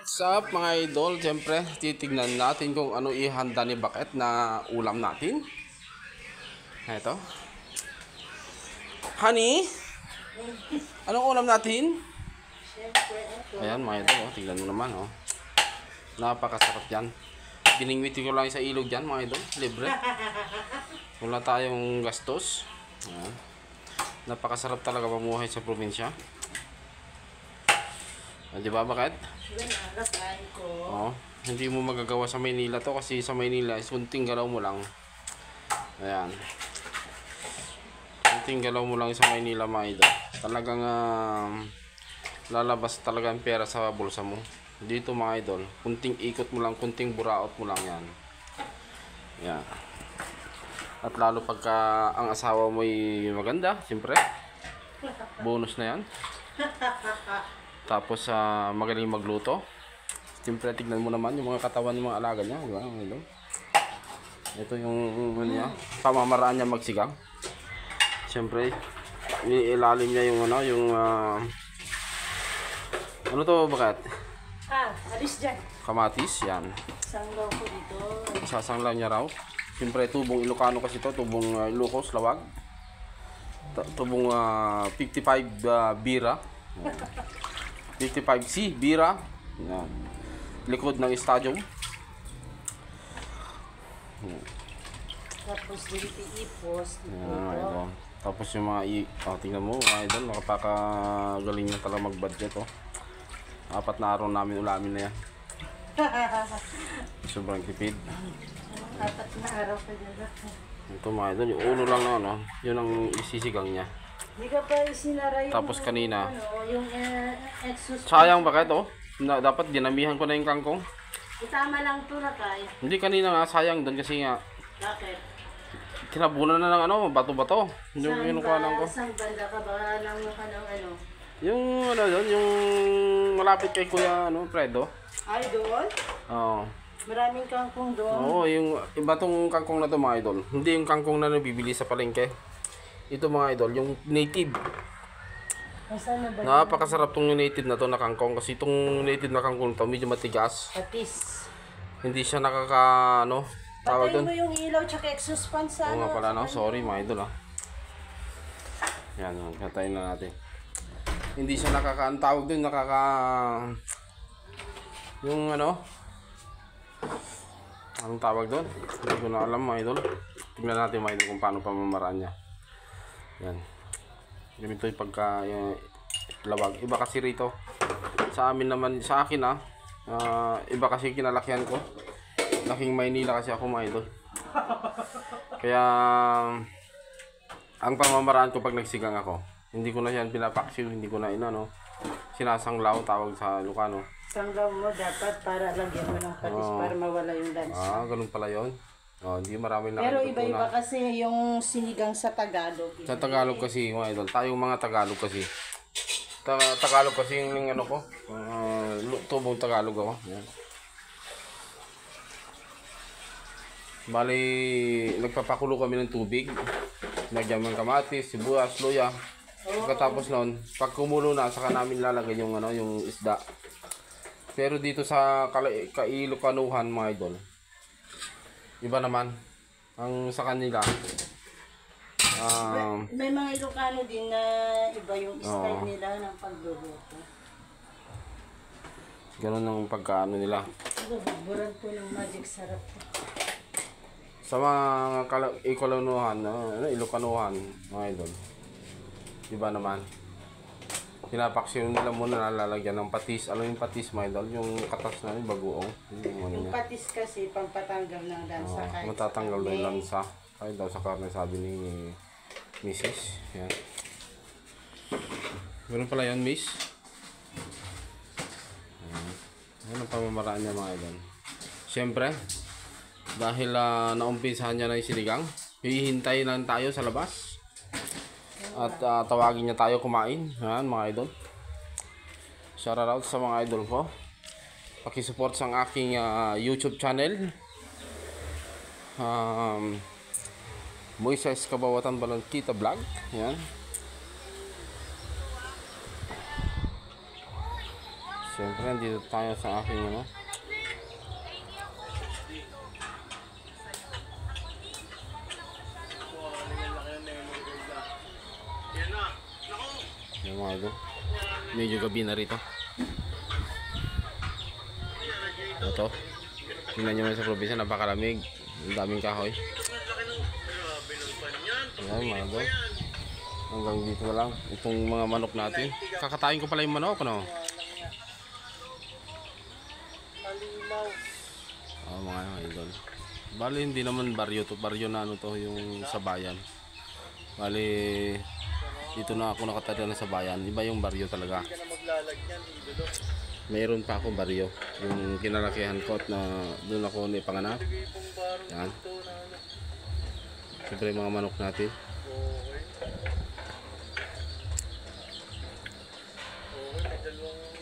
What's up mga idol? Siyempre, titignan natin kung ano ihanda ni Bakit na ulam natin. Ito. Honey? Anong ulam natin? Ayan mga idol, oh. Tignan mo naman. Oh. Napakasarap yan. Biningwit ko lang sa ilog dyan mga idol. Libre. Wala tayong gastos. Ayan. Napakasarap talaga mamuhay sa probinsya. Di ba Bakit? Oh, hindi mo magagawa sa Maynila to kasi sa Maynila is kunting galaw mo lang. Ayan. Kunting galaw mo lang sa Maynila mga idol. Talagang lalabas talaga ang pera sa bulsa mo. Dito mga idol, kunting ikot mo lang, kunting buraot mo lang yan. Ayan. At lalo pagka ang asawa mo ay maganda, siyempre. Bonus na yan. Tapos magaling magluto. Siyempre tignan mo naman yung mga katawan ng mga alaga niya, di ba? Ito yung niya, pamamaraan niya magsigang. Siyempre ilalim niya yung ano to Bakit? Alis dyan. Kamatis, yan. Sanglaw ko dito. Isasanglaw niya raw. Siyempre tubong Ilocano kasi to, tubong Ilocos, Lawag. Tubong 55 bira. 55C, bira. Yan. Likod ng stadium. Tapos dito ipos. Ito. Tapos yung mga tingnan mo, mga idol, nakapakagaling na talaga mag-budget. Oh. 4 na araw namin ulamin na yan. Sobrang tipid. 4 na araw pa dyan. Ito mga idol, yung ulo lang na, no? Yun ang isisigang niya. Hindi ka pa isinara yung, Tapos kanina, yung exhaust. sayang Bakit, oh? Dapat dinamihan ko na yung kangkong. Itama lang ito na tayo. Hindi, kanina nga, sayang doon kasi nga. Bakit? Tinabunan na ng bato-bato. Yung kinukuha ko. Saan banda ka ba? Yung doon, yung malapit kay Kuya Fredo. Ay, doon? Oo. Maraming kangkong doon. Oo, yung iba tong kangkong na to mga idol. Hindi yung kangkong na nabibili sa palengke. Ito mga idol, yung native. Saan na ba? Napakasarap tong native na to na kangkong kasi itong native na kangkong to medyo matigas. Patis. Hindi siya tawag Patayin doon. mo yung ilaw tsaka exhaust fan sa Oo nga pala, no? Sorry mga idol, Yan, patayin na natin. Hindi siya tawag doon, yung anong tawag doon? Hindi ko na alam mga idol. Tingnan natin mga idol kung paano pamamaraan niya. Yan. Ganito yung lawag. Iba kasi rito. Sa amin naman, sa akin iba kasi kinalakihan ko. Laking Maynila kasi ako mga idol. Kaya ang pamamaraan ko pag nagsigang ako, hindi ko na yan pinapaksiw, hindi ko na sinasanglaw tawag sa Ilocano. Sanglaw mo dapat para lagyan mo ng patis para mawala yung lansa. Ganun pala yun. Hindi marami na. Pero iba-iba kasi yung sinigang sa Tagalog. Sa Tagalog kasi mga idol, tayong mga Tagalog kasi. Tagalog kasi yung ko. Tubong Tagalog ako. Yan. Bali, nagpapakulo kami ng tubig. Nagyan ng kamatis, sibuyas, luya. Pagkatapos noon, pag kumulo na, saka namin lalagay yung yung isda. Pero dito sa Kailocanuhan mga idol, iba naman ang sa kanila. May mga Ilocano din na iba yung style nila ng pagluluto. Ganun ang pagkaano nila. Buburan po ng magic sarap. Sa mga Ilocanuhan, mga idol, iba naman. Pinapaksiyon nila muna, nalalagyan ng patis. Ano yung patis mga idol? Yung katas na yung bagoong. Yung patis kasi pampatanggal ng lansa. Matatanggal na yung lansa. Kahit daw sa karne, sabi ni Mrs. Yan. Ganun pala yun, Miss. Yan ang pamamaraan niya mga idol. Siyempre, dahil naumpisahan niya na yung sinigang, hihintay lang tayo sa labas. At tawagin niya tayo kumain. Yan mga idol. Shout out sa mga idol ko. Pakisupport sa aking YouTube channel. Moises Kabawatan Balangkita Vlog. Yan. Siyempre, dito tayo sa aking ano. Yung mga idol. Medyo gabi na rito. Ito. Tingnan nyo naman sa probinsya, napakalamig. Ang daming kahoy. Ayan mga idol. Hanggang dito na lang. Itong mga manok natin. Kakatayin ko pala yung manok, no? Mga idol. Bali hindi naman baryo to. Baryo na ano to yung sa bayan. Bali dito na ako nakatira na sa bayan. Iba yung baryo talaga. Mayroon pa akong baryo. Yung kinalakihan ko at na doon ako ipanganak. Yan. Siyempre yung mga manok natin. Okay, may dalawang